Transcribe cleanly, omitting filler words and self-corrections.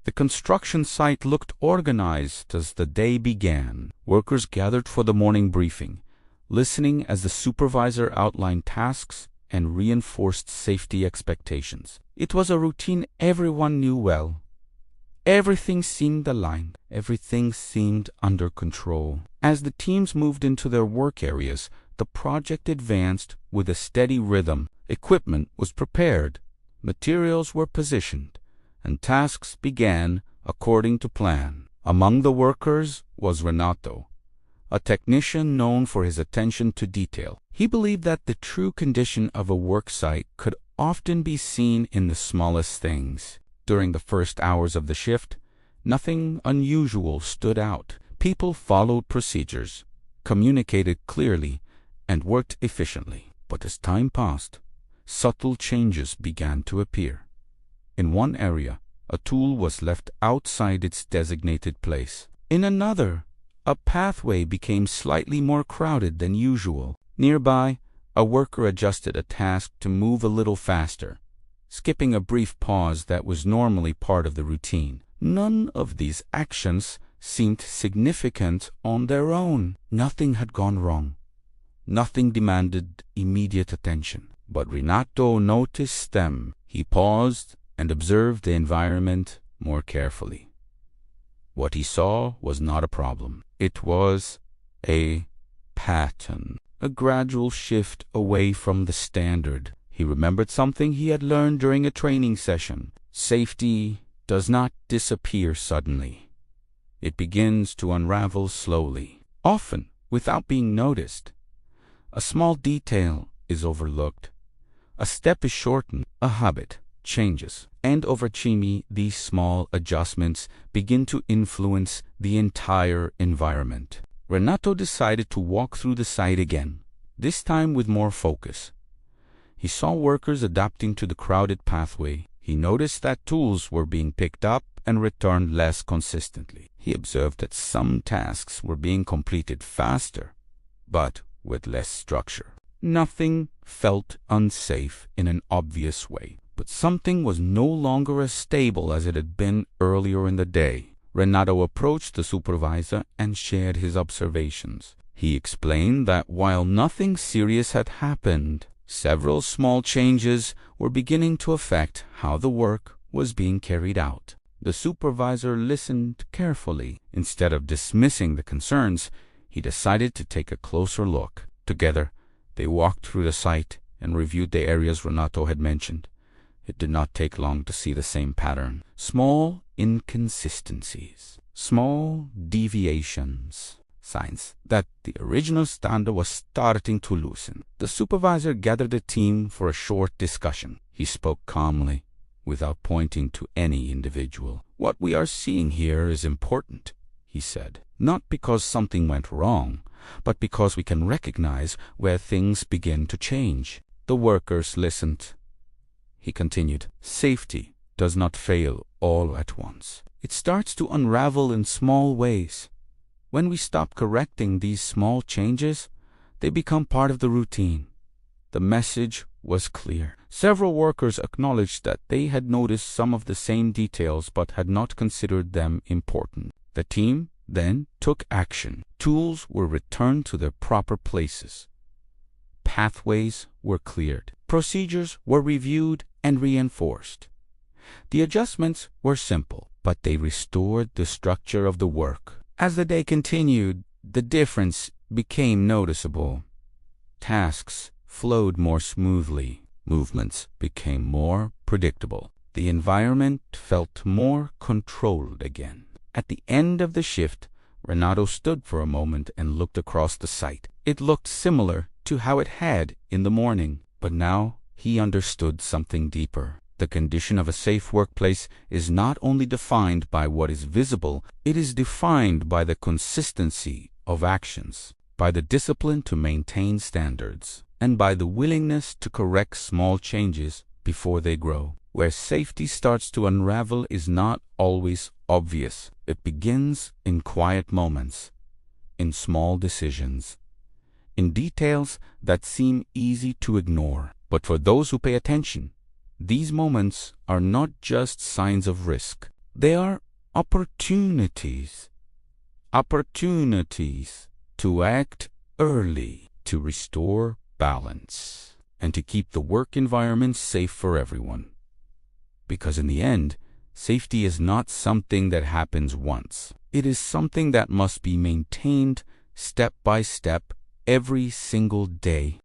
The construction site looked organized as the day began. Workers gathered for the morning briefing, listening as the supervisor outlined tasks and reinforced safety expectations. It was a routine everyone knew well. Everything seemed aligned. Everything seemed under control. As the teams moved into their work areas, the project advanced with a steady rhythm. Equipment was prepared, materials were positioned, and tasks began according to plan. Among the workers was Renato, a technician known for his attention to detail. He believed that the true condition of a work site could often be seen in the smallest things. During the first hours of the shift, nothing unusual stood out. People followed procedures, communicated clearly, and worked efficiently. But as time passed, subtle changes began to appear. In one area, a tool was left outside its designated place. In another, a pathway became slightly more crowded than usual. Nearby, a worker adjusted a task to move a little faster, skipping a brief pause that was normally part of the routine. None of these actions seemed significant on their own. Nothing had gone wrong. Nothing demanded immediate attention. But Renato noticed them. He paused and observed the environment more carefully. What he saw was not a problem. It was a pattern, a gradual shift away from the standard. He remembered something he had learned during a training session. Safety does not disappear suddenly. It begins to unravel slowly, often without being noticed. A small detail is overlooked. A step is shortened. A habit changes. And over time, these small adjustments begin to influence the entire environment. Renato decided to walk through the site again, this time with more focus. He saw workers adapting to the crowded pathway. He noticed that tools were being picked up and returned less consistently. He observed that some tasks were being completed faster, but with less structure. Nothing felt unsafe in an obvious way, but something was no longer as stable as it had been earlier in the day. Renato approached the supervisor and shared his observations. He explained that while nothing serious had happened, several small changes were beginning to affect how the work was being carried out. The supervisor listened carefully. Instead of dismissing the concerns, he decided to take a closer look. Together, they walked through the site and reviewed the areas Renato had mentioned. It did not take long to see the same pattern. Small inconsistencies, small deviations, signs that the original standard was starting to loosen. The supervisor gathered the team for a short discussion. He spoke calmly, without pointing to any individual. "What we are seeing here is important," he said. "Not because something went wrong, but because we can recognize where things begin to change." The workers listened. He continued, "Safety does not fail all at once. It starts to unravel in small ways. When we stop correcting these small changes, they become part of the routine." The message was clear. Several workers acknowledged that they had noticed some of the same details but had not considered them important. The team then took action. Tools were returned to their proper places. Pathways were cleared. Procedures were reviewed and reinforced. The adjustments were simple, but they restored the structure of the work. As the day continued, the difference became noticeable. Tasks flowed more smoothly. Movements became more predictable. The environment felt more controlled again. At the end of the shift, Renato stood for a moment and looked across the site. It looked similar to how it had in the morning, but now he understood something deeper. The condition of a safe workplace is not only defined by what is visible, it is defined by the consistency of actions, by the discipline to maintain standards, and by the willingness to correct small changes before they grow. Where safety starts to unravel is not always obvious. It begins in quiet moments, in small decisions, in details that seem easy to ignore. But for those who pay attention, these moments are not just signs of risk. They are opportunities to act early, to restore balance, and to keep the work environment safe for everyone. Because in the end, safety is not something that happens once. It is something that must be maintained step by step every single day.